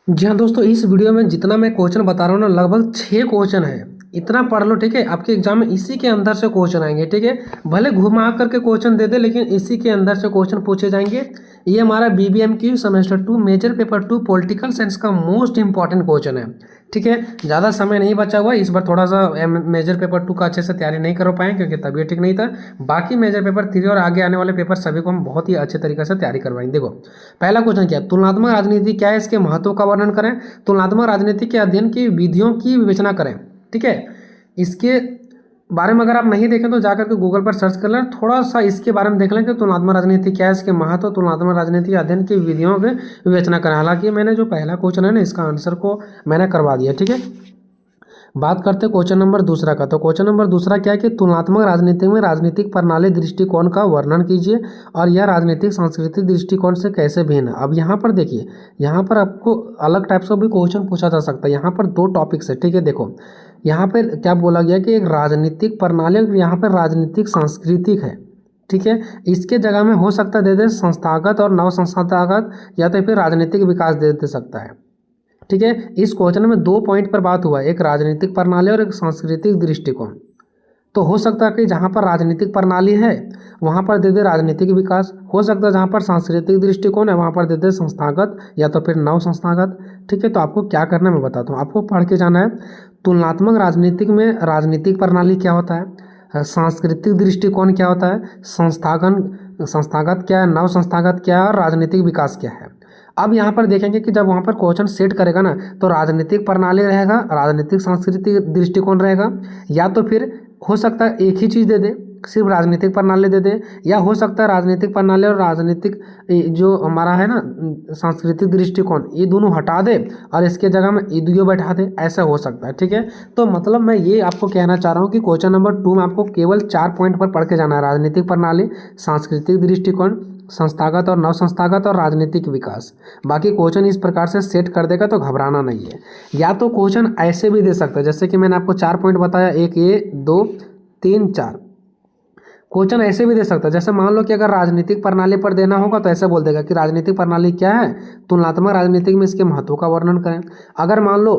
जी हाँ दोस्तों, इस वीडियो में जितना मैं क्वेश्चन बता रहा हूँ ना, लगभग 6 क्वेश्चन है। इतना पढ़ लो, ठीक है। आपके एग्जाम में इसी के अंदर से क्वेश्चन आएंगे, ठीक है। भले घुमा करके क्वेश्चन दे दे, लेकिन इसी के अंदर से क्वेश्चन पूछे जाएंगे। ये हमारा BBMQ semester 2 major paper 2 political science का मोस्ट इंपॉर्टेंट क्वेश्चन है, ठीक है। ज़्यादा समय नहीं बचा हुआ, इस बार थोड़ा सा मेजर पेपर 2 का अच्छे से तैयारी नहीं कर पाए क्योंकि तबीयत ठीक नहीं था। बाकी मेजर पेपर 3 और आगे आने वाले पेपर सभी को हम बहुत ही अच्छे तरीके से तैयारी करवाएंगे। देखो, पहला क्वेश्चन क्या है, तुलनात्मक राजनीति क्या है, इसके महत्व का वर्णन करें। तुलनात्मक राजनीति के अध्ययन की विधियों की विवेचना करें, ठीक है। इसके बारे में अगर आप नहीं देखें तो जाकर के गूगल पर सर्च कर लें, थोड़ा सा इसके बारे में देख लें कि तुलनात्मक राजनीति क्या है, इसके महत्व, तुलनात्मक राजनीति के अध्ययन की विधियों की विवेचना करें। हालांकि मैंने जो पहला क्वेश्चन है ना, इसका आंसर को मैंने करवा दिया, ठीक है। बात करते हैं क्वेश्चन नंबर दूसरा का। तो क्वेश्चन नंबर दूसरा क्या है कि तुलनात्मक राजनीति में राजनीतिक प्रणाली दृष्टिकोण का वर्णन कीजिए और यह राजनीतिक सांस्कृतिक दृष्टिकोण से कैसे भिन्न है। अब यहाँ पर देखिए, यहाँ पर आपको अलग टाइप से भी क्वेश्चन पूछा जा सकता है। यहाँ पर 2 टॉपिक्स है, ठीक है। देखो, यहाँ पर क्या बोला गया कि एक राजनीतिक प्रणाली और यहाँ पर राजनीतिक सांस्कृतिक है, ठीक है। इसके जगह में हो सकता है दे दे संस्थागत और नव संस्थागत, या तो फिर राजनीतिक विकास दे सकता है, ठीक है। इस क्वेश्चन में 2 पॉइंट पर बात हुआ है, एक राजनीतिक प्रणाली और एक सांस्कृतिक दृष्टिकोण। तो हो सकता है कि जहाँ पर राजनीतिक प्रणाली है वहाँ पर दे दे राजनीतिक विकास, हो सकता है जहाँ पर सांस्कृतिक दृष्टिकोण है वहाँ पर दे दे संस्थागत या तो फिर नव संस्थागत, ठीक है। तो आपको क्या करना है मैं बताता हूँ, आपको पढ़ के जाना है। तुलनात्मक राजनीतिक में राजनीतिक प्रणाली क्या होता है, सांस्कृतिक दृष्टिकोण क्या होता है, संस्थागत क्या है, नव संस्थागत क्या है और राजनीतिक विकास क्या है। अब यहाँ पर देखेंगे कि जब वहाँ पर क्वेश्चन सेट करेगा ना, तो राजनीतिक प्रणाली रहेगा, राजनीतिक सांस्कृतिक दृष्टिकोण रहेगा, या तो फिर हो सकता है एक ही चीज़ दे दे, सिर्फ राजनीतिक प्रणाली दे दे, या हो सकता है राजनीतिक प्रणाली और राजनीतिक जो हमारा है ना सांस्कृतिक दृष्टिकोण, ये दोनों हटा दे और इसके जगह में ये दोनों बैठा दे, ऐसा हो सकता है, ठीक है। तो मतलब मैं ये आपको कहना चाह रहा हूँ कि क्वेश्चन नंबर 2 में आपको केवल 4 पॉइंट पर पढ़ के जाना है, राजनीतिक प्रणाली, सांस्कृतिक दृष्टिकोण, संस्थागत और नव संस्थागत और राजनीतिक विकास। बाकी क्वेश्चन इस प्रकार से सेट कर देगा तो घबराना नहीं है। या तो क्वेश्चन ऐसे भी दे सकता है, जैसे कि मैंने आपको 4 पॉइंट बताया, 1 ये 2 3 4। क्वेश्चन ऐसे भी दे सकता है, जैसे मान लो कि अगर राजनीतिक प्रणाली पर देना होगा तो ऐसे बोल देगा कि राजनीतिक प्रणाली क्या है, तुलनात्मक राजनीतिक में इसके महत्व का वर्णन करें। अगर मान लो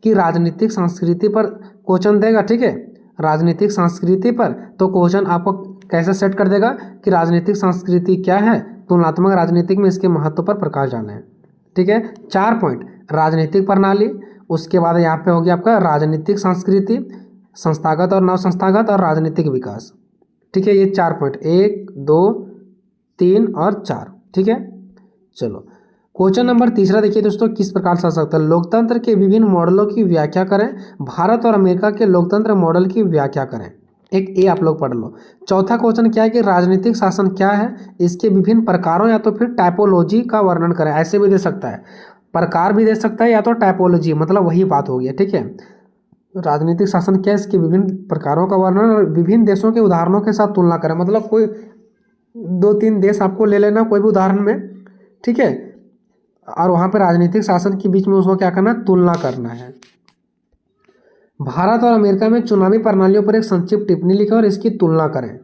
कि राजनीतिक संस्कृति पर क्वेश्चन देगा, ठीक है, राजनीतिक संस्कृति पर, तो क्वेश्चन आपको कैसे सेट कर देगा कि राजनीतिक संस्कृति क्या है, तुलनात्मक राजनीतिक में इसके महत्व पर प्रकाश डालें, ठीक है। 4 पॉइंट, राजनीतिक प्रणाली, उसके बाद यहाँ पे हो गया आपका राजनीतिक संस्कृति, संस्थागत और नव संस्थागत और राजनीतिक विकास, ठीक है। ये 4 पॉइंट, 1 2 3 और 4, ठीक है। चलो क्वेश्चन नंबर तीसरा देखिए दोस्तों, किस प्रकार से आ सकता है, लोकतंत्र के विभिन्न मॉडलों की व्याख्या करें, भारत और अमेरिका के लोकतंत्र मॉडल की व्याख्या करें। एक ये आप लोग पढ़ लो। चौथा क्वेश्चन क्या है कि राजनीतिक शासन क्या है, इसके विभिन्न प्रकारों या तो फिर टाइपोलॉजी का वर्णन करें। ऐसे भी दे सकता है, प्रकार भी दे सकता है, या तो टाइपोलॉजी, मतलब वही बात हो गई, ठीक है। राजनीतिक शासन क्या है, इसके विभिन्न प्रकारों का वर्णन और विभिन्न देशों के उदाहरणों के साथ तुलना करें। मतलब कोई 2-3 देश आपको ले लेना कोई भी उदाहरण में, ठीक है, और वहाँ पे राजनीतिक शासन के बीच में उसको क्या करना है, तुलना करना है। भारत और अमेरिका में चुनावी प्रणालियों पर एक संक्षिप्त टिप्पणी लिखें और इसकी तुलना करें।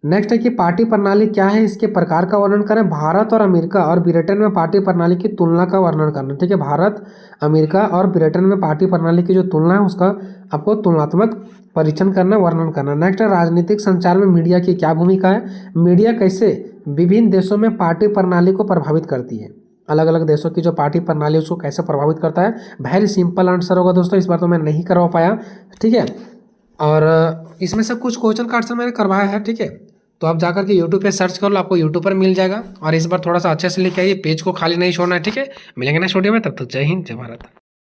नेक्स्ट है कि पार्टी प्रणाली क्या है, इसके प्रकार का वर्णन करें। भारत और अमेरिका और ब्रिटेन में पार्टी प्रणाली की तुलना का वर्णन करना, ठीक है। भारत, अमेरिका और ब्रिटेन में पार्टी प्रणाली की जो तुलना है उसका आपको तुलनात्मक परीक्षण करना, वर्णन करना। नेक्स्ट है राजनीतिक संचार में मीडिया की क्या भूमिका है, मीडिया कैसे विभिन्न देशों में पार्टी प्रणाली को प्रभावित करती है, अलग अलग देशों की जो पार्टी प्रणाली उसको कैसे प्रभावित करता है। वेरी सिंपल आंसर होगा दोस्तों, इस बार तो मैं नहीं करवा पाया, ठीक है। और इसमें से कुछ क्वेश्चन का आंसर मैंने करवाया है, ठीक है। तो आप जाकर के यूट्यूब पे सर्च कर लो, आपको यूट्यूब पर मिल जाएगा। और इस बार थोड़ा सा अच्छे से लिख के आइए, पेज को खाली नहीं छोड़ना है, ठीक है। मिलेंगे नेक्स्ट वीडियो में, तब तक जय हिंद जय भारत।